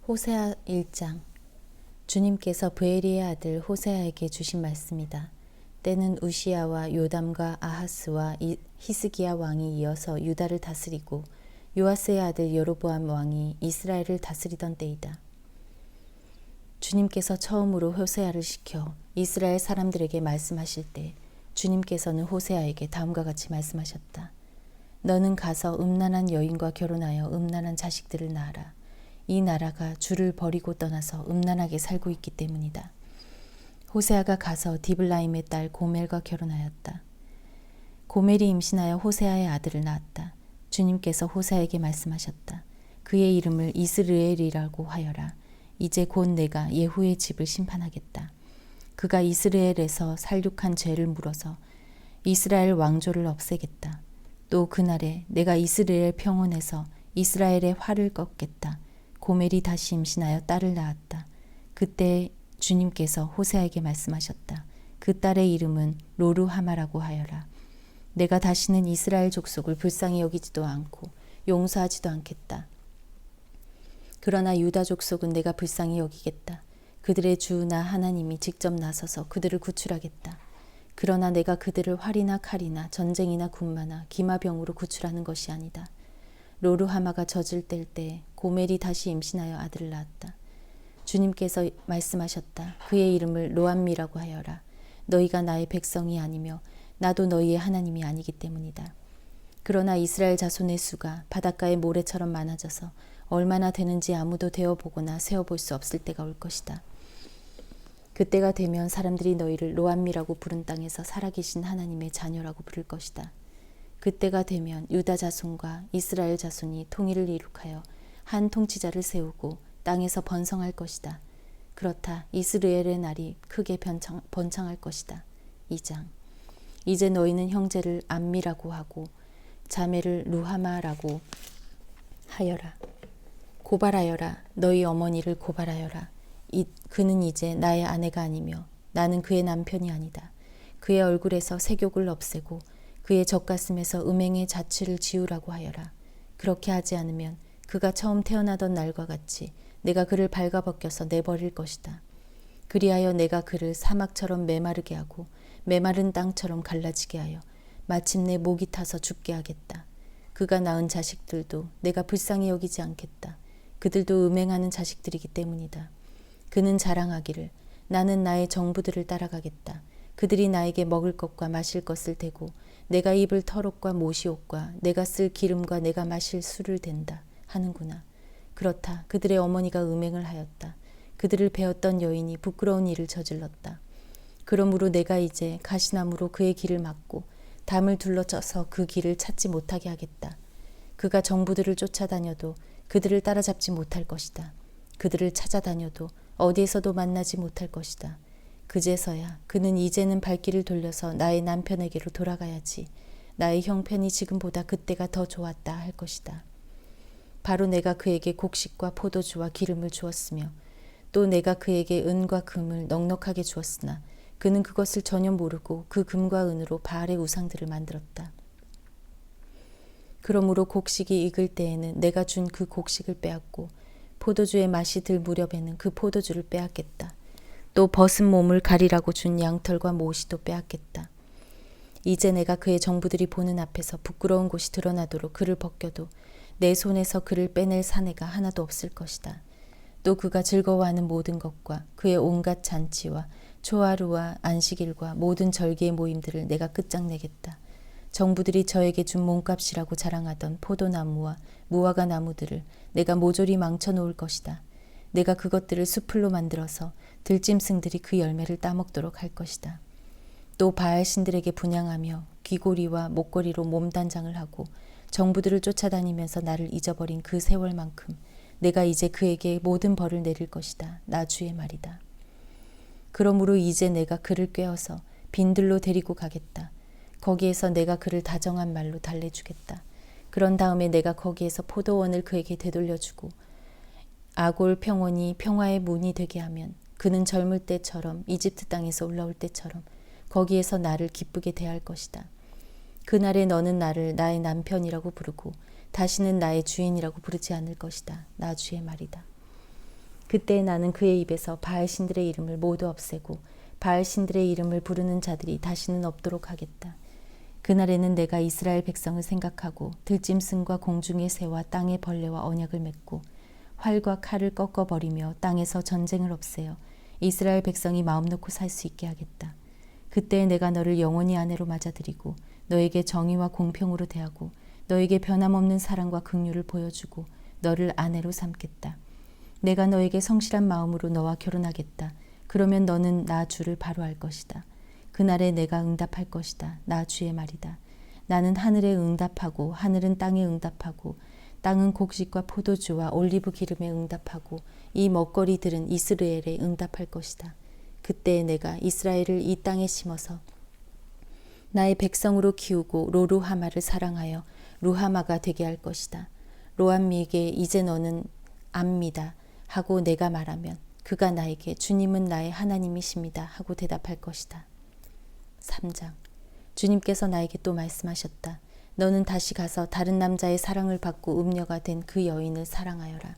호세아 1장. 주님께서 브에리의 아들 호세아에게 주신 말씀이다. 때는 우시야와 요담과 아하스와 히스기야 왕이 이어서 유다를 다스리고 요아스의 아들 여로보암 왕이 이스라엘을 다스리던 때이다. 주님께서 처음으로 호세아를 시켜 이스라엘 사람들에게 말씀하실 때 주님께서는 호세아에게 다음과 같이 말씀하셨다. 너는 가서 음란한 여인과 결혼하여 음란한 자식들을 낳아라. 이 나라가 주를 버리고 떠나서 음란하게 살고 있기 때문이다. 호세아가 가서 디블라임의 딸 고멜과 결혼하였다. 고멜이 임신하여 호세아의 아들을 낳았다. 주님께서 호세아에게 말씀하셨다. 그의 이름을 이스르엘이라고 하여라. 이제 곧 내가 예후의 집을 심판하겠다. 그가 이스라엘에서 살육한 죄를 물어서 이스라엘 왕조를 없애겠다. 또 그날에 내가 이스라엘 평원에서 이스라엘의 활을 꺾겠다. 고멜이 다시 임신하여 딸을 낳았다. 그때 주님께서 호세아에게 말씀하셨다. 그 딸의 이름은 로르하마라고 하여라. 내가 다시는 이스라엘 족속을 불쌍히 여기지도 않고 용서하지도 않겠다. 그러나 유다 족속은 내가 불쌍히 여기겠다. 그들의 주 나 하나님이 직접 나서서 그들을 구출하겠다. 그러나 내가 그들을 활이나 칼이나 전쟁이나 군마나 기마병으로 구출하는 것이 아니다. 로르하마가 젖을 뗄 때 고멜이 다시 임신하여 아들을 낳았다. 주님께서 말씀하셨다. 그의 이름을 로암미라고 하여라. 너희가 나의 백성이 아니며 나도 너희의 하나님이 아니기 때문이다. 그러나 이스라엘 자손의 수가 바닷가의 모래처럼 많아져서 얼마나 되는지 아무도 되어보거나 세어볼 수 없을 때가 올 것이다. 그때가 되면 사람들이 너희를 로암미라고 부른 땅에서 살아계신 하나님의 자녀라고 부를 것이다. 그때가 되면 유다 자손과 이스라엘 자손이 통일을 이룩하여 한 통치자를 세우고 땅에서 번성할 것이다. 그렇다. 이스라엘의 날이 크게 번창할 것이다. 2장. 이제 너희는 형제를 암미라고 하고 자매를 루하마라고 하여라. 고발하여라. 너희 어머니를 고발하여라. 그는 이제 나의 아내가 아니며 나는 그의 남편이 아니다. 그의 얼굴에서 색욕을 없애고 그의 젖가슴에서 음행의 자취를 지우라고 하여라. 그렇게 하지 않으면 그가 처음 태어나던 날과 같이 내가 그를 발가벗겨서 내버릴 것이다. 그리하여 내가 그를 사막처럼 메마르게 하고 메마른 땅처럼 갈라지게 하여 마침내 목이 타서 죽게 하겠다. 그가 낳은 자식들도 내가 불쌍히 여기지 않겠다. 그들도 음행하는 자식들이기 때문이다. 그는 자랑하기를 나는 나의 정부들을 따라가겠다. 그들이 나에게 먹을 것과 마실 것을 대고 내가 입을 털옷과 모시옷과 내가 쓸 기름과 내가 마실 술을 댄다 하는구나. 그렇다. 그들의 어머니가 음행을 하였다. 그들을 배웠던 여인이 부끄러운 일을 저질렀다. 그러므로 내가 이제 가시나무로 그의 길을 막고 담을 둘러쳐서 그 길을 찾지 못하게 하겠다. 그가 정부들을 쫓아다녀도 그들을 따라잡지 못할 것이다. 그들을 찾아다녀도 어디에서도 만나지 못할 것이다. 그제서야 그는 이제는 발길을 돌려서 나의 남편에게로 돌아가야지. 나의 형편이 지금보다 그때가 더 좋았다 할 것이다. 바로 내가 그에게 곡식과 포도주와 기름을 주었으며 또 내가 그에게 은과 금을 넉넉하게 주었으나 그는 그것을 전혀 모르고 그 금과 은으로 바알의 우상들을 만들었다. 그러므로 곡식이 익을 때에는 내가 준 그 곡식을 빼앗고 포도주의 맛이 들 무렵에는 그 포도주를 빼앗겠다. 또 벗은 몸을 가리라고 준 양털과 모시도 빼앗겠다. 이제 내가 그의 정부들이 보는 앞에서 부끄러운 곳이 드러나도록 그를 벗겨도 내 손에서 그를 빼낼 사내가 하나도 없을 것이다. 또 그가 즐거워하는 모든 것과 그의 온갖 잔치와 초하루와 안식일과 모든 절기의 모임들을 내가 끝장내겠다. 정부들이 저에게 준 몸값이라고 자랑하던 포도나무와 무화과 나무들을 내가 모조리 망쳐놓을 것이다. 내가 그것들을 수풀로 만들어서 들짐승들이 그 열매를 따먹도록 할 것이다. 또 바알 신들에게 분향하며 귀고리와 목걸이로 몸단장을 하고 정부들을 쫓아다니면서 나를 잊어버린 그 세월만큼 내가 이제 그에게 모든 벌을 내릴 것이다. 나 주의 말이다. 그러므로 이제 내가 그를 꿰어서 빈들로 데리고 가겠다. 거기에서 내가 그를 다정한 말로 달래주겠다. 그런 다음에 내가 거기에서 포도원을 그에게 되돌려주고 아골 평원이 평화의 문이 되게 하면 그는 젊을 때처럼 이집트 땅에서 올라올 때처럼 거기에서 나를 기쁘게 대할 것이다. 그날에 너는 나를 나의 남편이라고 부르고 다시는 나의 주인이라고 부르지 않을 것이다. 나 주의 말이다. 그때 나는 그의 입에서 바알 신들의 이름을 모두 없애고 바알 신들의 이름을 부르는 자들이 다시는 없도록 하겠다. 그날에는 내가 이스라엘 백성을 생각하고 들짐승과 공중의 새와 땅의 벌레와 언약을 맺고 활과 칼을 꺾어버리며 땅에서 전쟁을 없애어 이스라엘 백성이 마음 놓고 살 수 있게 하겠다. 그때 내가 너를 영원히 아내로 맞아들이고 너에게 정의와 공평으로 대하고 너에게 변함없는 사랑과 긍휼을 보여주고 너를 아내로 삼겠다. 내가 너에게 성실한 마음으로 너와 결혼하겠다. 그러면 너는 나 주를 바로 알 것이다. 그날에 내가 응답할 것이다. 나 주의 말이다. 나는 하늘에 응답하고 하늘은 땅에 응답하고 땅은 곡식과 포도주와 올리브 기름에 응답하고 이 먹거리들은 이스라엘에 응답할 것이다. 그때 내가 이스라엘을 이 땅에 심어서 나의 백성으로 키우고 로루하마를 사랑하여 루하마가 되게 할 것이다. 로암미에게 이제 너는 압니다 하고 내가 말하면 그가 나에게 주님은 나의 하나님이십니다 하고 대답할 것이다. 3장. 주님께서 나에게 또 말씀하셨다. 너는 다시 가서 다른 남자의 사랑을 받고 음녀가 된 그 여인을 사랑하여라.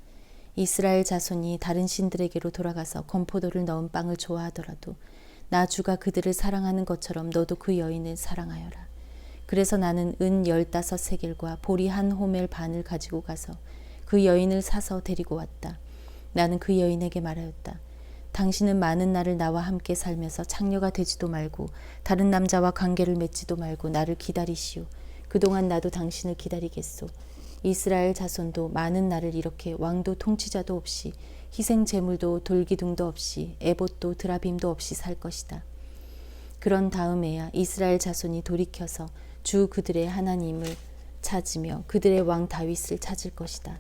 이스라엘 자손이 다른 신들에게로 돌아가서 건포도를 넣은 빵을 좋아하더라도 나 주가 그들을 사랑하는 것처럼 너도 그 여인을 사랑하여라. 그래서 나는 은 15세겔과 보리 한 호멜 반을 가지고 가서 그 여인을 사서 데리고 왔다. 나는 그 여인에게 말하였다. 당신은 많은 날을 나와 함께 살면서 창녀가 되지도 말고 다른 남자와 관계를 맺지도 말고 나를 기다리시오. 그동안 나도 당신을 기다리겠소. 이스라엘 자손도 많은 날을 이렇게 왕도 통치자도 없이 희생 제물도 돌기둥도 없이 에봇도 드라빔도 없이 살 것이다. 그런 다음에야 이스라엘 자손이 돌이켜서 주 그들의 하나님을 찾으며 그들의 왕 다윗을 찾을 것이다.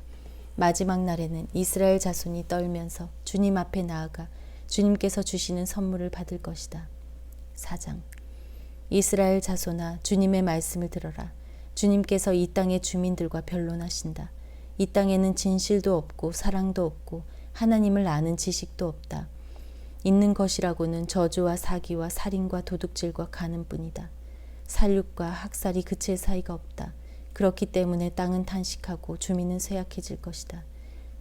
마지막 날에는 이스라엘 자손이 떨면서 주님 앞에 나아가 주님께서 주시는 선물을 받을 것이다. 4장. 이스라엘 자손아, 주님의 말씀을 들어라. 주님께서 이 땅의 주민들과 변론하신다. 이 땅에는 진실도 없고 사랑도 없고 하나님을 아는 지식도 없다. 있는 것이라고는 저주와 사기와 살인과 도둑질과 간음뿐이다. 살육과 학살이 그칠 사이가 없다. 그렇기 때문에 땅은 탄식하고 주민은 쇠약해질 것이다.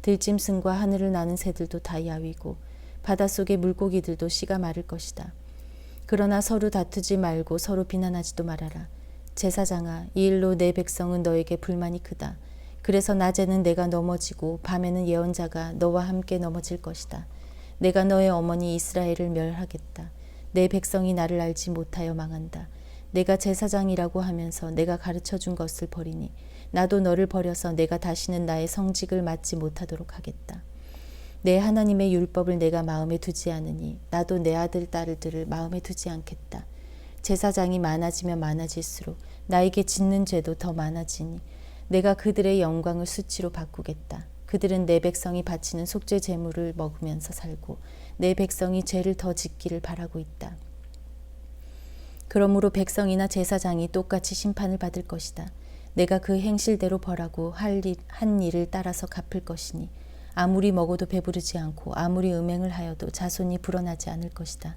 들짐승과 하늘을 나는 새들도 다 야위고 바닷속의 물고기들도 씨가 마를 것이다. 그러나 서로 다투지 말고 서로 비난하지도 말아라. 제사장아, 이 일로 내 백성은 너에게 불만이 크다. 그래서 낮에는 내가 넘어지고 밤에는 예언자가 너와 함께 넘어질 것이다. 내가 너의 어머니 이스라엘을 멸하겠다. 내 백성이 나를 알지 못하여 망한다. 내가 제사장이라고 하면서 내가 가르쳐준 것을 버리니 나도 너를 버려서 내가 다시는 나의 성직을 맡지 못하도록 하겠다. 내 하나님의 율법을 내가 마음에 두지 않으니 나도 내 아들 딸들을 마음에 두지 않겠다. 제사장이 많아지면 많아질수록 나에게 짓는 죄도 더 많아지니 내가 그들의 영광을 수치로 바꾸겠다. 그들은 내 백성이 바치는 속죄 제물을 먹으면서 살고 내 백성이 죄를 더 짓기를 바라고 있다. 그러므로 백성이나 제사장이 똑같이 심판을 받을 것이다. 내가 그 행실대로 벌하고 한 일을 따라서 갚을 것이니 아무리 먹어도 배부르지 않고 아무리 음행을 하여도 자손이 불어나지 않을 것이다.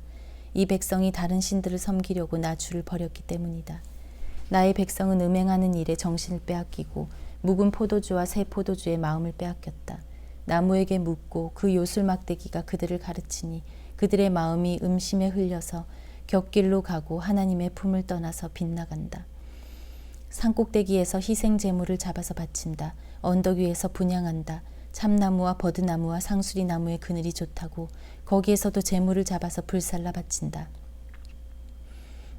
이 백성이 다른 신들을 섬기려고 나 주를 버렸기 때문이다. 나의 백성은 음행하는 일에 정신을 빼앗기고 묵은 포도주와 새 포도주의 마음을 빼앗겼다. 나무에게 묻고 그 요술막대기가 그들을 가르치니 그들의 마음이 음심에 흘려서 곁길로 가고 하나님의 품을 떠나서 빗나간다. 산꼭대기에서 희생 제물을 잡아서 바친다. 언덕 위에서 분향한다. 참나무와 버드나무와 상수리 나무의 그늘이 좋다고 거기에서도 제물을 잡아서 불살라 바친다.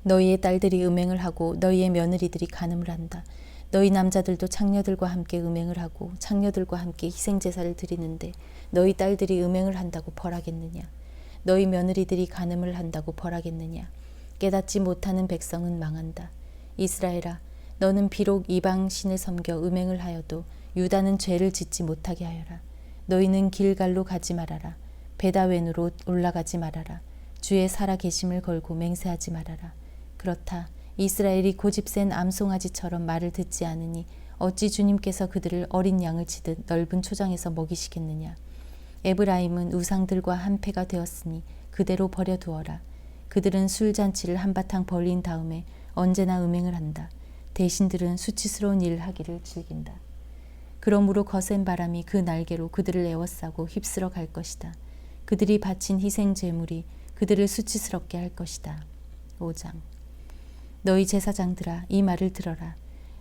너희의 딸들이 음행을 하고 너희의 며느리들이 간음을 한다. 너희 남자들도 창녀들과 함께 음행을 하고 창녀들과 함께 희생제사를 드리는데 너희 딸들이 음행을 한다고 벌하겠느냐? 너희 며느리들이 간음을 한다고 벌하겠느냐? 깨닫지 못하는 백성은 망한다. 이스라엘아, 너는 비록 이방 신을 섬겨 음행을 하여도 유다는 죄를 짓지 못하게 하여라. 너희는 길갈로 가지 말아라. 베다웬으로 올라가지 말아라. 주의 살아계심을 걸고 맹세하지 말아라. 그렇다. 이스라엘이 고집센 암송아지처럼 말을 듣지 않으니 어찌 주님께서 그들을 어린 양을 치듯 넓은 초장에서 먹이시겠느냐. 에브라임은 우상들과 한패가 되었으니 그대로 버려두어라. 그들은 술잔치를 한바탕 벌린 다음에 언제나 음행을 한다. 대신들은 수치스러운 일을 하기를 즐긴다. 그러므로 거센 바람이 그 날개로 그들을 에워싸고 휩쓸어 갈 것이다. 그들이 바친 희생 제물이 그들을 수치스럽게 할 것이다. 5장. 너희 제사장들아 이 말을 들어라.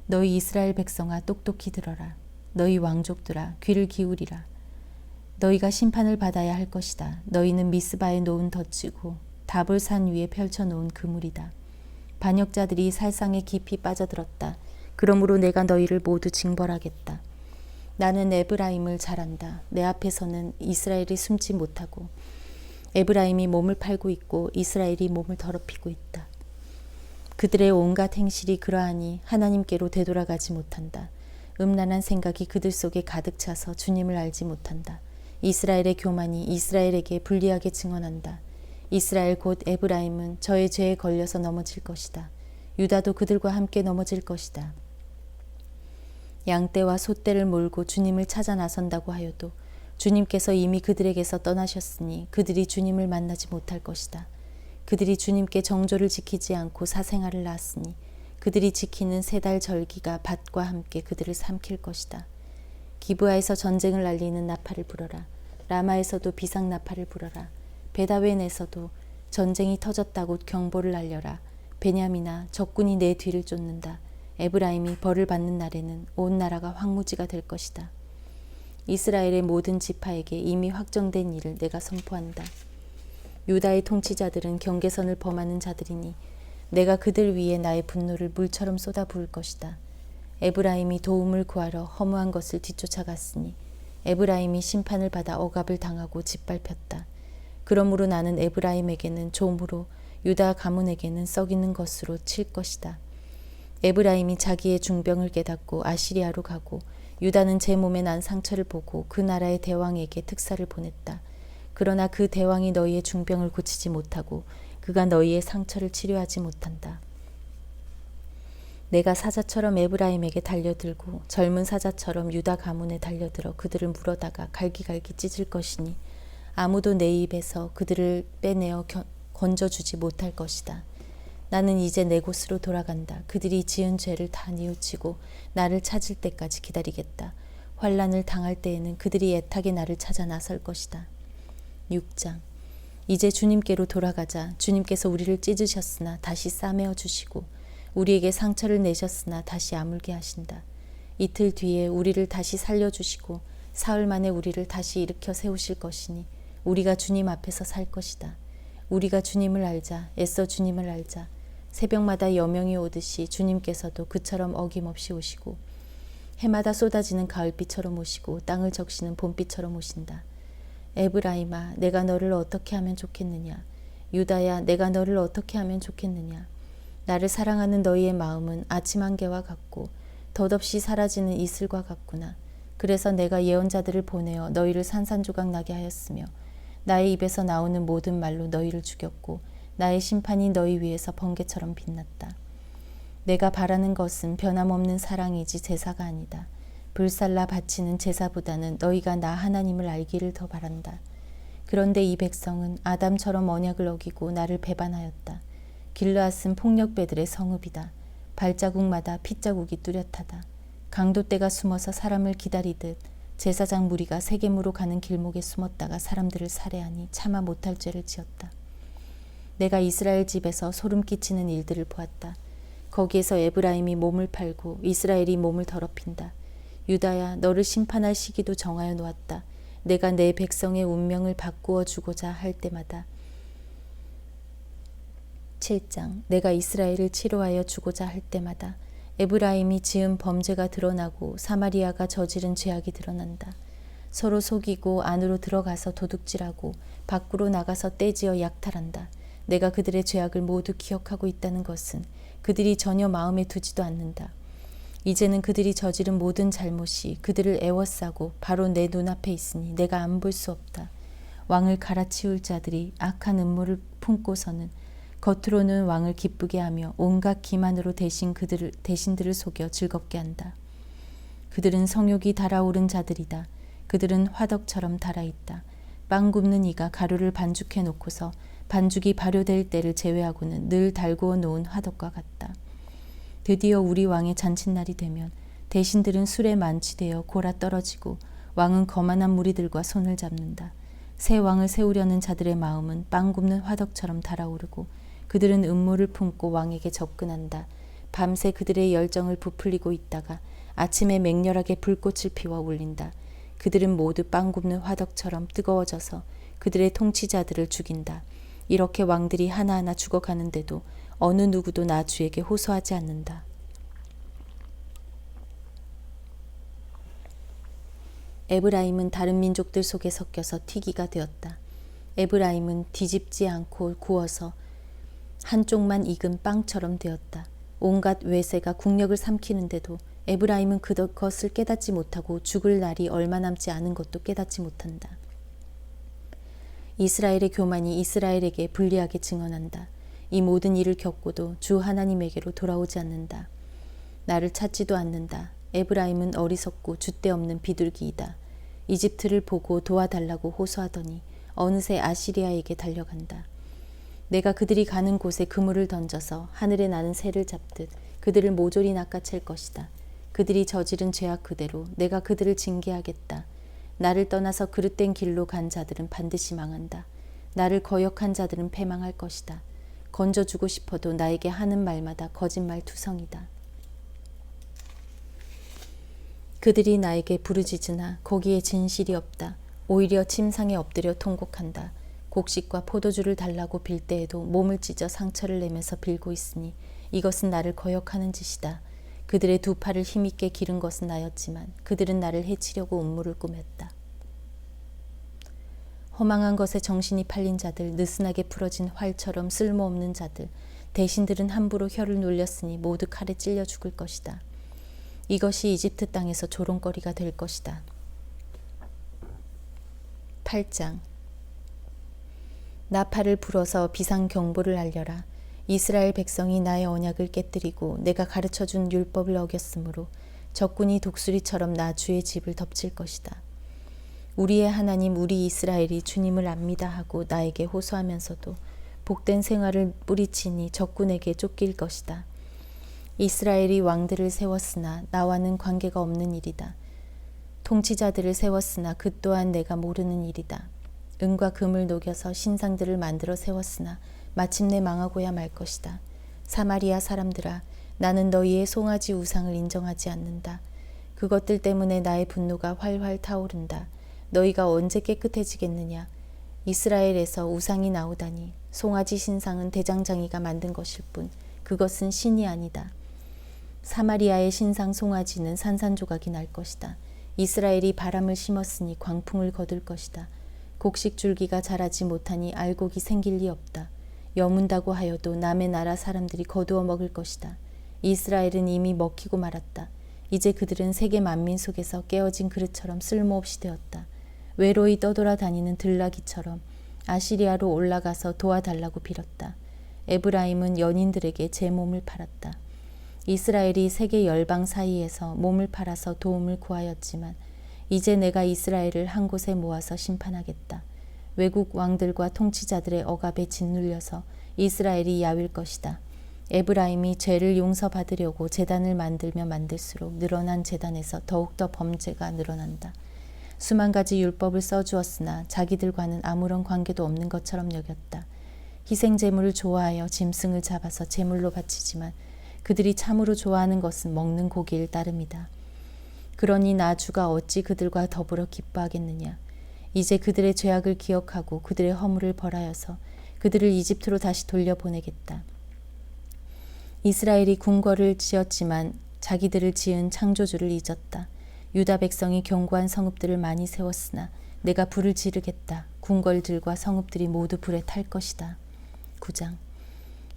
너희 이스라엘 백성아 똑똑히 들어라. 너희 왕족들아 귀를 기울이라. 너희가 심판을 받아야 할 것이다. 너희는 미스바에 놓은 덫이고 다볼산 위에 펼쳐놓은 그물이다. 반역자들이 살상에 깊이 빠져들었다. 그러므로 내가 너희를 모두 징벌하겠다. 나는 에브라임을 잘 안다. 내 앞에서는 이스라엘이 숨지 못하고 에브라임이 몸을 팔고 있고 이스라엘이 몸을 더럽히고 있다. 그들의 온갖 행실이 그러하니 하나님께로 되돌아가지 못한다. 음란한 생각이 그들 속에 가득 차서 주님을 알지 못한다. 이스라엘의 교만이 이스라엘에게 불리하게 증언한다. 이스라엘 곧 에브라임은 저의 죄에 걸려서 넘어질 것이다. 유다도 그들과 함께 넘어질 것이다. 양떼와 소떼를 몰고 주님을 찾아 나선다고 하여도 주님께서 이미 그들에게서 떠나셨으니 그들이 주님을 만나지 못할 것이다. 그들이 주님께 정조를 지키지 않고 사생활을 낳았으니 그들이 지키는 세 달 절기가 밭과 함께 그들을 삼킬 것이다. 기브아에서 전쟁을 알리는 나팔을 불어라. 라마에서도 비상 나팔을 불어라. 베다웬에서도 전쟁이 터졌다고 경보를 알려라. 베냐민아 적군이 내 뒤를 쫓는다. 에브라임이 벌을 받는 날에는 온 나라가 황무지가 될 것이다. 이스라엘의 모든 지파에게 이미 확정된 일을 내가 선포한다. 유다의 통치자들은 경계선을 범하는 자들이니 내가 그들 위에 나의 분노를 물처럼 쏟아부을 것이다. 에브라임이 도움을 구하러 허무한 것을 뒤쫓아갔으니 에브라임이 심판을 받아 억압을 당하고 짓밟혔다. 그러므로 나는 에브라임에게는 종으로 유다 가문에게는 썩이는 것으로 칠 것이다. 에브라임이 자기의 중병을 깨닫고 아시리아로 가고 유다는 제 몸에 난 상처를 보고 그 나라의 대왕에게 특사를 보냈다. 그러나 그 대왕이 너희의 중병을 고치지 못하고 그가 너희의 상처를 치료하지 못한다. 내가 사자처럼 에브라임에게 달려들고 젊은 사자처럼 유다 가문에 달려들어 그들을 물어다가 갈기갈기 찢을 것이니 아무도 내 입에서 그들을 빼내어 건져주지 못할 것이다. 나는 이제 내 곳으로 돌아간다. 그들이 지은 죄를 다 뉘우치고 나를 찾을 때까지 기다리겠다. 환난을 당할 때에는 그들이 애타게 나를 찾아 나설 것이다. 6장. 이제 주님께로 돌아가자. 주님께서 우리를 찢으셨으나 다시 싸매어 주시고 우리에게 상처를 내셨으나 다시 아물게 하신다. 이틀 뒤에 우리를 다시 살려주시고 사흘 만에 우리를 다시 일으켜 세우실 것이니 우리가 주님 앞에서 살 것이다. 우리가 주님을 알자. 애써 주님을 알자. 새벽마다 여명이 오듯이 주님께서도 그처럼 어김없이 오시고 해마다 쏟아지는 가을비처럼 오시고 땅을 적시는 봄비처럼 오신다. 에브라임아 내가 너를 어떻게 하면 좋겠느냐. 유다야 내가 너를 어떻게 하면 좋겠느냐. 나를 사랑하는 너희의 마음은 아침 안개와 같고 덧없이 사라지는 이슬과 같구나. 그래서 내가 예언자들을 보내어 너희를 산산조각 나게 하였으며 나의 입에서 나오는 모든 말로 너희를 죽였고 나의 심판이 너희 위에서 번개처럼 빛났다. 내가 바라는 것은 변함없는 사랑이지 제사가 아니다. 불살라 바치는 제사보다는 너희가 나 하나님을 알기를 더 바란다. 그런데 이 백성은 아담처럼 언약을 어기고 나를 배반하였다. 길르앗은 폭력배들의 성읍이다. 발자국마다 핏자국이 뚜렷하다. 강도떼가 숨어서 사람을 기다리듯 제사장 무리가 세겜으로 가는 길목에 숨었다가 사람들을 살해하니 차마 못할 죄를 지었다. 내가 이스라엘 집에서 소름 끼치는 일들을 보았다. 거기에서 에브라임이 몸을 팔고 이스라엘이 몸을 더럽힌다. 유다야 너를 심판할 시기도 정하여 놓았다. 내가 내 백성의 운명을 바꾸어 주고자 할 때마다 7장. 내가 이스라엘을 치료하여 주고자 할 때마다 에브라임이 지은 범죄가 드러나고 사마리아가 저지른 죄악이 드러난다. 서로 속이고 안으로 들어가서 도둑질하고 밖으로 나가서 떼지어 약탈한다. 내가 그들의 죄악을 모두 기억하고 있다는 것은 그들이 전혀 마음에 두지도 않는다. 이제는 그들이 저지른 모든 잘못이 그들을 애워싸고 바로 내 눈앞에 있으니 내가 안 볼 수 없다. 왕을 갈아치울 자들이 악한 음모를 품고서는 겉으로는 왕을 기쁘게 하며 온갖 기만으로 대신들을 속여 즐겁게 한다. 그들은 성욕이 달아오른 자들이다. 그들은 화덕처럼 달아있다. 빵 굽는 이가 가루를 반죽해 놓고서 반죽이 발효될 때를 제외하고는 늘 달구어 놓은 화덕과 같다. 드디어 우리 왕의 잔칫날이 되면 대신들은 술에 만취되어 골아 떨어지고 왕은 거만한 무리들과 손을 잡는다. 새 왕을 세우려는 자들의 마음은 빵 굽는 화덕처럼 달아오르고 그들은 음모를 품고 왕에게 접근한다. 밤새 그들의 열정을 부풀리고 있다가 아침에 맹렬하게 불꽃을 피워 올린다. 그들은 모두 빵 굽는 화덕처럼 뜨거워져서 그들의 통치자들을 죽인다. 이렇게 왕들이 하나하나 죽어가는데도 어느 누구도 나 주에게 호소하지 않는다. 에브라임은 다른 민족들 속에 섞여서 튀기가 되었다. 에브라임은 뒤집지 않고 구워서 한쪽만 익은 빵처럼 되었다. 온갖 외세가 국력을 삼키는데도 에브라임은 그것을 깨닫지 못하고 죽을 날이 얼마 남지 않은 것도 깨닫지 못한다. 이스라엘의 교만이 이스라엘에게 불리하게 증언한다. 이 모든 일을 겪고도 주 하나님에게로 돌아오지 않는다. 나를 찾지도 않는다. 에브라임은 어리석고 줏대없는 비둘기이다. 이집트를 보고 도와달라고 호소하더니 어느새 아시리아에게 달려간다. 내가 그들이 가는 곳에 그물을 던져서 하늘에 나는 새를 잡듯 그들을 모조리 낚아챌 것이다. 그들이 저지른 죄악 그대로 내가 그들을 징계하겠다. 나를 떠나서 그릇된 길로 간 자들은 반드시 망한다. 나를 거역한 자들은 패망할 것이다. 건져주고 싶어도 나에게 하는 말마다 거짓말 투성이다. 그들이 나에게 부르짖으나 거기에 진실이 없다. 오히려 침상에 엎드려 통곡한다. 곡식과 포도주를 달라고 빌 때에도 몸을 찢어 상처를 내면서 빌고 있으니 이것은 나를 거역하는 짓이다. 그들의 두 팔을 힘있게 기른 것은 나였지만 그들은 나를 해치려고 음모를 꾸몄다. 허망한 것에 정신이 팔린 자들, 느슨하게 풀어진 활처럼 쓸모없는 자들, 대신들은 함부로 혀를 놀렸으니 모두 칼에 찔려 죽을 것이다. 이것이 이집트 땅에서 조롱거리가 될 것이다. 8장. 나팔을 불어서 비상경보를 알려라. 이스라엘 백성이 나의 언약을 깨뜨리고 내가 가르쳐준 율법을 어겼으므로 적군이 독수리처럼 나 주의 집을 덮칠 것이다. 우리의 하나님 우리 이스라엘이 주님을 압니다 하고 나에게 호소하면서도 복된 생활을 뿌리치니 적군에게 쫓길 것이다. 이스라엘이 왕들을 세웠으나 나와는 관계가 없는 일이다. 통치자들을 세웠으나 그 또한 내가 모르는 일이다. 은과 금을 녹여서 신상들을 만들어 세웠으나 마침내 망하고야 말 것이다. 사마리아 사람들아, 나는 너희의 송아지 우상을 인정하지 않는다. 그것들 때문에 나의 분노가 활활 타오른다. 너희가 언제 깨끗해지겠느냐? 이스라엘에서 우상이 나오다니 송아지 신상은 대장장이가 만든 것일 뿐 그것은 신이 아니다. 사마리아의 신상 송아지는 산산조각이 날 것이다. 이스라엘이 바람을 심었으니 광풍을 거둘 것이다. 곡식 줄기가 자라지 못하니 알곡이 생길 리 없다. 여문다고 하여도 남의 나라 사람들이 거두어 먹을 것이다. 이스라엘은 이미 먹히고 말았다. 이제 그들은 세계 만민 속에서 깨어진 그릇처럼 쓸모없이 되었다. 외로이 떠돌아다니는 들나귀처럼 아시리아로 올라가서 도와달라고 빌었다. 에브라임은 연인들에게 제 몸을 팔았다. 이스라엘이 세계 열방 사이에서 몸을 팔아서 도움을 구하였지만 이제 내가 이스라엘을 한 곳에 모아서 심판하겠다. 외국 왕들과 통치자들의 억압에 짓눌려서 이스라엘이 야윌 것이다. 에브라임이 죄를 용서받으려고 제단을 만들면 만들수록 늘어난 제단에서 더욱더 범죄가 늘어난다. 수만 가지 율법을 써주었으나 자기들과는 아무런 관계도 없는 것처럼 여겼다. 희생제물을 좋아하여 짐승을 잡아서 제물로 바치지만 그들이 참으로 좋아하는 것은 먹는 고기일 따름이다. 그러니 나 주가 어찌 그들과 더불어 기뻐하겠느냐. 이제 그들의 죄악을 기억하고 그들의 허물을 벌하여서 그들을 이집트로 다시 돌려보내겠다. 이스라엘이 궁궐을 지었지만 자기들을 지은 창조주를 잊었다. 유다 백성이 견고한 성읍들을 많이 세웠으나 내가 불을 지르겠다. 궁궐들과 성읍들이 모두 불에 탈 것이다. 9장.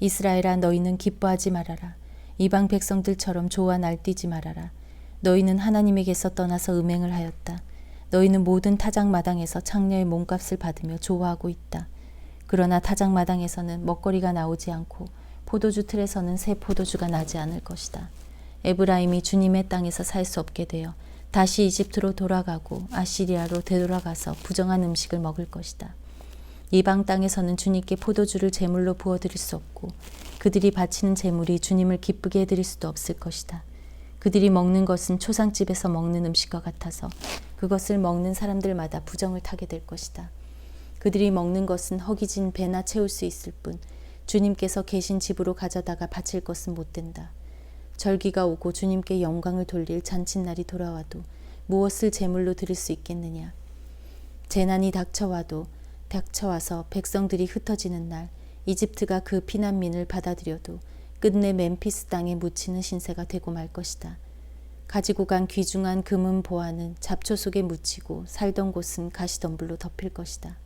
이스라엘아, 너희는 기뻐하지 말아라. 이방 백성들처럼 좋아 날뛰지 말아라. 너희는 하나님에게서 떠나서 음행을 하였다. 너희는 모든 타작마당에서 창녀의 몸값을 받으며 좋아하고 있다. 그러나 타작마당에서는 먹거리가 나오지 않고 포도주 틀에서는 새 포도주가 나지 않을 것이다. 에브라임이 주님의 땅에서 살 수 없게 되어 다시 이집트로 돌아가고 아시리아로 되돌아가서 부정한 음식을 먹을 것이다. 이방 땅에서는 주님께 포도주를 제물로 부어드릴 수 없고 그들이 바치는 제물이 주님을 기쁘게 해드릴 수도 없을 것이다. 그들이 먹는 것은 초상집에서 먹는 음식과 같아서 그것을 먹는 사람들마다 부정을 타게 될 것이다. 그들이 먹는 것은 허기진 배나 채울 수 있을 뿐 주님께서 계신 집으로 가져다가 바칠 것은 못 된다. 절기가 오고 주님께 영광을 돌릴 잔칫날이 돌아와도 무엇을 제물로 드릴 수 있겠느냐. 재난이 닥쳐와서 백성들이 흩어지는 날 이집트가 그 피난민을 받아들여도 끝내 멤피스 땅에 묻히는 신세가 되고 말 것이다. 가지고 간 귀중한 금은 보화는 잡초 속에 묻히고 살던 곳은 가시덤불로 덮일 것이다.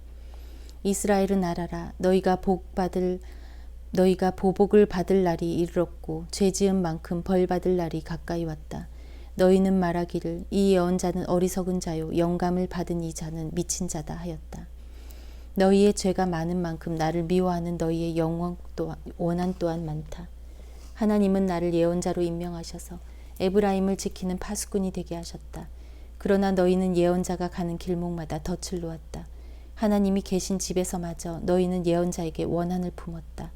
이스라엘은 알아라. 너희가 보복을 받을 날이 이르렀고 죄 지은 만큼 벌 받을 날이 가까이 왔다. 너희는 말하기를 이 예언자는 어리석은 자요 영감을 받은 이 자는 미친 자다 하였다. 너희의 죄가 많은 만큼 나를 미워하는 너희의 원한 또한 많다. 하나님은 나를 예언자로 임명하셔서 에브라임을 지키는 파수꾼이 되게 하셨다. 그러나 너희는 예언자가 가는 길목마다 덫을 놓았다. 하나님이 계신 집에서마저 너희는 예언자에게 원한을 품었다.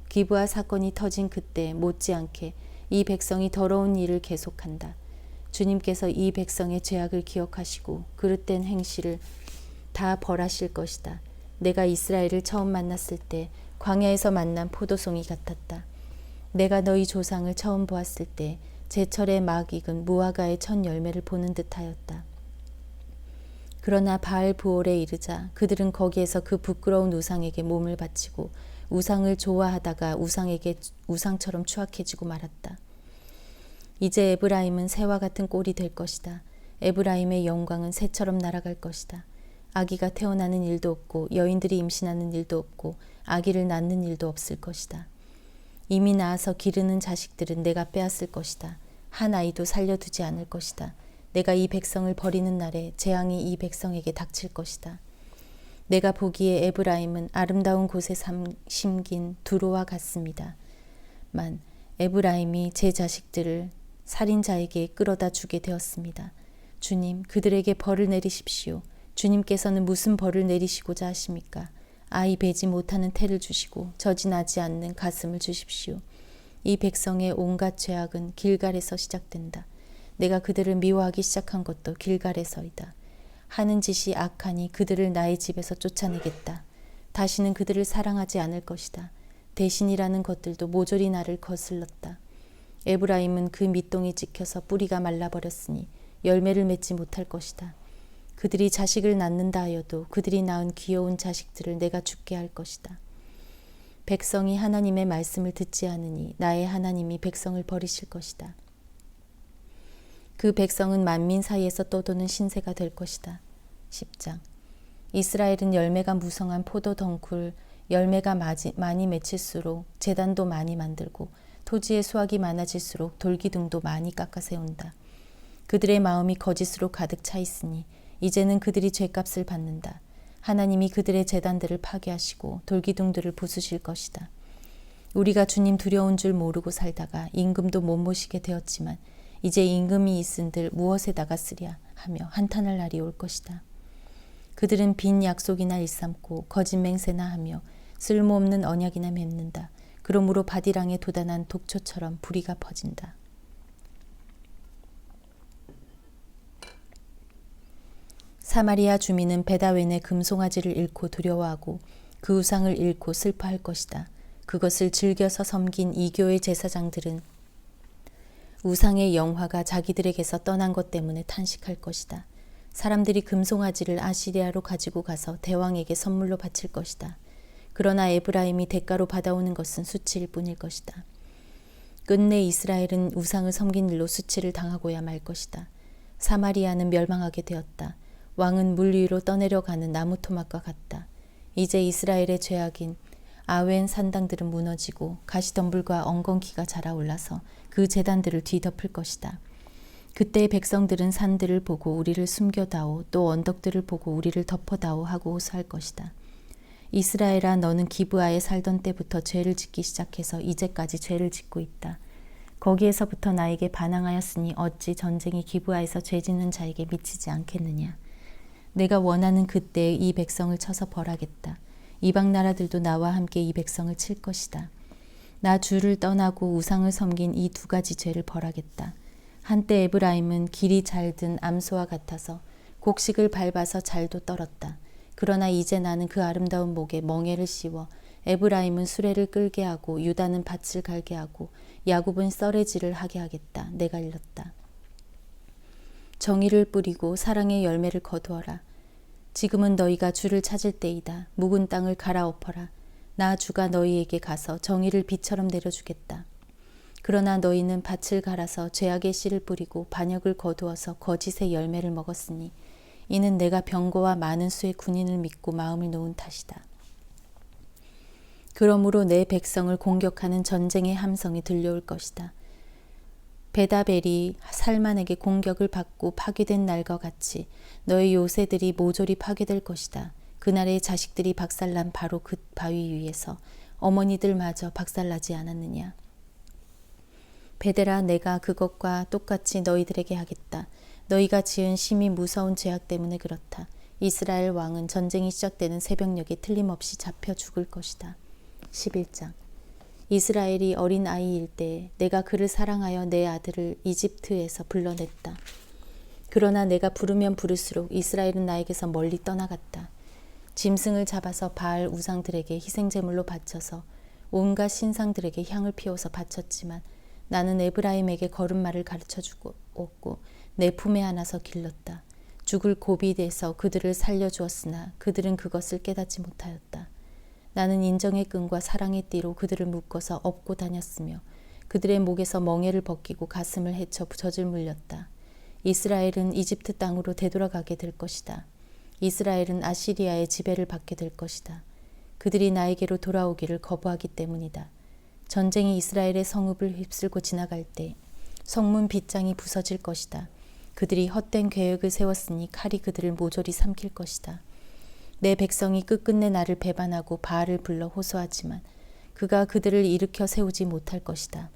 기브아 사건이 터진 그때 못지않게 이 백성이 더러운 일을 계속한다. 주님께서 이 백성의 죄악을 기억하시고 그릇된 행실을 다 벌하실 것이다. 내가 이스라엘을 처음 만났을 때 광야에서 만난 포도송이 같았다. 내가 너희 조상을 처음 보았을 때 제철에 막 익은 무화과의 첫 열매를 보는 듯하였다. 그러나 바알 부올에 이르자 그들은 거기에서 그 부끄러운 우상에게 몸을 바치고 우상을 좋아하다가 우상처럼 추악해지고 말았다. 이제 에브라임은 새와 같은 꼴이 될 것이다. 에브라임의 영광은 새처럼 날아갈 것이다. 아기가 태어나는 일도 없고 여인들이 임신하는 일도 없고 아기를 낳는 일도 없을 것이다. 이미 낳아서 기르는 자식들은 내가 빼앗을 것이다. 한 아이도 살려두지 않을 것이다. 내가 이 백성을 버리는 날에 재앙이 이 백성에게 닥칠 것이다. 내가 보기에 에브라임은 아름다운 곳에 심긴 두로와 같습니다. 만 에브라임이 제 자식들을 살인자에게 끌어다 주게 되었습니다. 주님, 그들에게 벌을 내리십시오. 주님께서는 무슨 벌을 내리시고자 하십니까? 아이 베지 못하는 태를 주시고 저진하지 않는 가슴을 주십시오. 이 백성의 온갖 죄악은 길갈에서 시작된다. 내가 그들을 미워하기 시작한 것도 길갈에서이다. 하는 짓이 악하니 그들을 나의 집에서 쫓아내겠다. 다시는 그들을 사랑하지 않을 것이다. 대신이라는 것들도 모조리 나를 거슬렀다. 에브라임은 그 밑동이 찍혀서 뿌리가 말라버렸으니 열매를 맺지 못할 것이다. 그들이 자식을 낳는다 하여도 그들이 낳은 귀여운 자식들을 내가 죽게 할 것이다. 백성이 하나님의 말씀을 듣지 않으니 나의 하나님이 백성을 버리실 것이다. 그 백성은 만민 사이에서 떠도는 신세가 될 것이다. 10장. 이스라엘은 열매가 무성한 포도 덩굴, 열매가 많이 맺힐수록 제단도 많이 만들고 토지의 수확이 많아질수록 돌기둥도 많이 깎아 세운다. 그들의 마음이 거짓으로 가득 차 있으니 이제는 그들이 죄값을 받는다. 하나님이 그들의 제단들을 파괴하시고 돌기둥들을 부수실 것이다. 우리가 주님 두려운 줄 모르고 살다가 임금도 못 모시게 되었지만 이제 임금이 있은들 무엇에다가 쓰랴 하며 한탄할 날이 올 것이다. 그들은 빈 약속이나 일삼고 거짓 맹세나 하며 쓸모없는 언약이나 맺는다. 그러므로 바디랑에 도단한 독초처럼 불의가 퍼진다. 사마리아 주민은 베다웬의 금송아지를 잃고 두려워하고 그 우상을 잃고 슬퍼할 것이다. 그것을 즐겨서 섬긴 이교의 제사장들은 우상의 영화가 자기들에게서 떠난 것 때문에 탄식할 것이다. 사람들이 금송아지를 아시리아로 가지고 가서 대왕에게 선물로 바칠 것이다. 그러나 에브라임이 대가로 받아오는 것은 수치일 뿐일 것이다. 끝내 이스라엘은 우상을 섬긴 일로 수치를 당하고야 말 것이다. 사마리아는 멸망하게 되었다. 왕은 물 위로 떠내려가는 나무 토막과 같다. 이제 이스라엘의 죄악인 아웬 산당들은 무너지고 가시덤불과 엉겅퀴가 자라올라서 그 제단들을 뒤덮을 것이다. 그때 백성들은 산들을 보고 우리를 숨겨다오 또 언덕들을 보고 우리를 덮어다오 하고 호소할 것이다. 이스라엘아, 너는 기브아에 살던 때부터 죄를 짓기 시작해서 이제까지 죄를 짓고 있다. 거기에서부터 나에게 반항하였으니 어찌 전쟁이 기브아에서 죄 짓는 자에게 미치지 않겠느냐. 내가 원하는 그때에 이 백성을 쳐서 벌하겠다. 이방 나라들도 나와 함께 이 백성을 칠 것이다. 나 주를 떠나고 우상을 섬긴 이 두 가지 죄를 벌하겠다. 한때 에브라임은 길이 잘든 암소와 같아서 곡식을 밟아서 잘도 떨었다. 그러나 이제 나는 그 아름다운 목에 멍에를 씌워 에브라임은 수레를 끌게 하고 유다는 밭을 갈게 하고 야곱은 썰매질을 하게 하겠다. 내가 일렀다. 정의를 뿌리고 사랑의 열매를 거두어라. 지금은 너희가 주를 찾을 때이다. 묵은 땅을 갈아엎어라. 나 주가 너희에게 가서 정의를 비처럼 내려주겠다. 그러나 너희는 밭을 갈아서 죄악의 씨를 뿌리고 반역을 거두어서 거짓의 열매를 먹었으니 이는 내가 병거와 많은 수의 군인을 믿고 마음을 놓은 탓이다. 그러므로 내 백성을 공격하는 전쟁의 함성이 들려올 것이다. 베다벨이 살만에게 공격을 받고 파괴된 날과 같이 너희 요새들이 모조리 파괴될 것이다. 그날의 자식들이 박살난 바로 그 바위 위에서 어머니들마저 박살나지 않았느냐. 베델아, 내가 그것과 똑같이 너희들에게 하겠다. 너희가 지은 심히 무서운 죄악 때문에 그렇다. 이스라엘 왕은 전쟁이 시작되는 새벽녘에 틀림없이 잡혀 죽을 것이다. 11장. 이스라엘이 어린 아이일 때 내가 그를 사랑하여 내 아들을 이집트에서 불러냈다. 그러나 내가 부르면 부를수록 이스라엘은 나에게서 멀리 떠나갔다. 짐승을 잡아서 바알 우상들에게 희생제물로 바쳐서 온갖 신상들에게 향을 피워서 바쳤지만 나는 에브라임에게 걸음마를 가르쳐주고 없고 내 품에 안아서 길렀다. 죽을 고비 돼서 그들을 살려주었으나 그들은 그것을 깨닫지 못하였다. 나는 인정의 끈과 사랑의 띠로 그들을 묶어서 업고 다녔으며 그들의 목에서 멍에를 벗기고 가슴을 헤쳐 젖을 물렸다. 이스라엘은 이집트 땅으로 되돌아가게 될 것이다. 이스라엘은 아시리아의 지배를 받게 될 것이다. 그들이 나에게로 돌아오기를 거부하기 때문이다. 전쟁이 이스라엘의 성읍을 휩쓸고 지나갈 때 성문 빗장이 부서질 것이다. 그들이 헛된 계획을 세웠으니 칼이 그들을 모조리 삼킬 것이다. 내 백성이 끝끝내 나를 배반하고 바알을 불러 호소하지만 그가 그들을 일으켜 세우지 못할 것이다.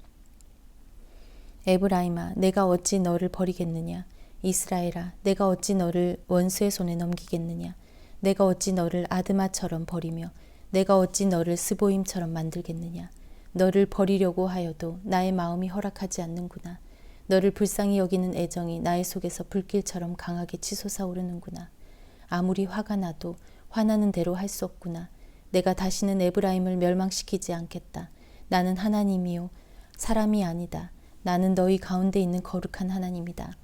에브라임아, 내가 어찌 너를 버리겠느냐. 이스라엘아, 내가 어찌 너를 원수의 손에 넘기겠느냐. 내가 어찌 너를 아드마처럼 버리며 내가 어찌 너를 스보임처럼 만들겠느냐. 너를 버리려고 하여도 나의 마음이 허락하지 않는구나. 너를 불쌍히 여기는 애정이 나의 속에서 불길처럼 강하게 치솟아오르는구나. 아무리 화가 나도 화나는 대로 할 수 없구나. 내가 다시는 에브라임을 멸망시키지 않겠다. 나는 하나님이요 사람이 아니다. 나는 너희 가운데 있는 거룩한 하나님이다.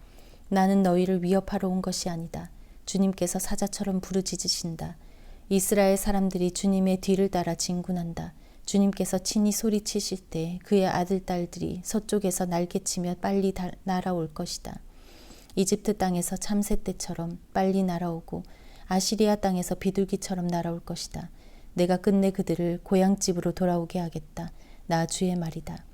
나는 너희를 위협하러 온 것이 아니다. 주님께서 사자처럼 부르짖으신다. 이스라엘 사람들이 주님의 뒤를 따라 진군한다. 주님께서 친히 소리치실 때 그의 아들 딸들이 서쪽에서 날개치며 빨리 날아올 것이다. 이집트 땅에서 참새 때처럼 빨리 날아오고 아시리아 땅에서 비둘기처럼 날아올 것이다. 내가 끝내 그들을 고향집으로 돌아오게 하겠다. 나 주의 말이다.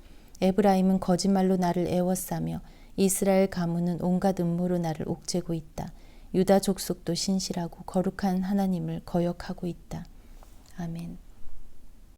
에브라임은 거짓말로 나를 애워싸며 이스라엘 가문은 온갖 음모로 나를 옥죄고 있다. 유다 족속도 신실하고 거룩한 하나님을 거역하고 있다. 아멘.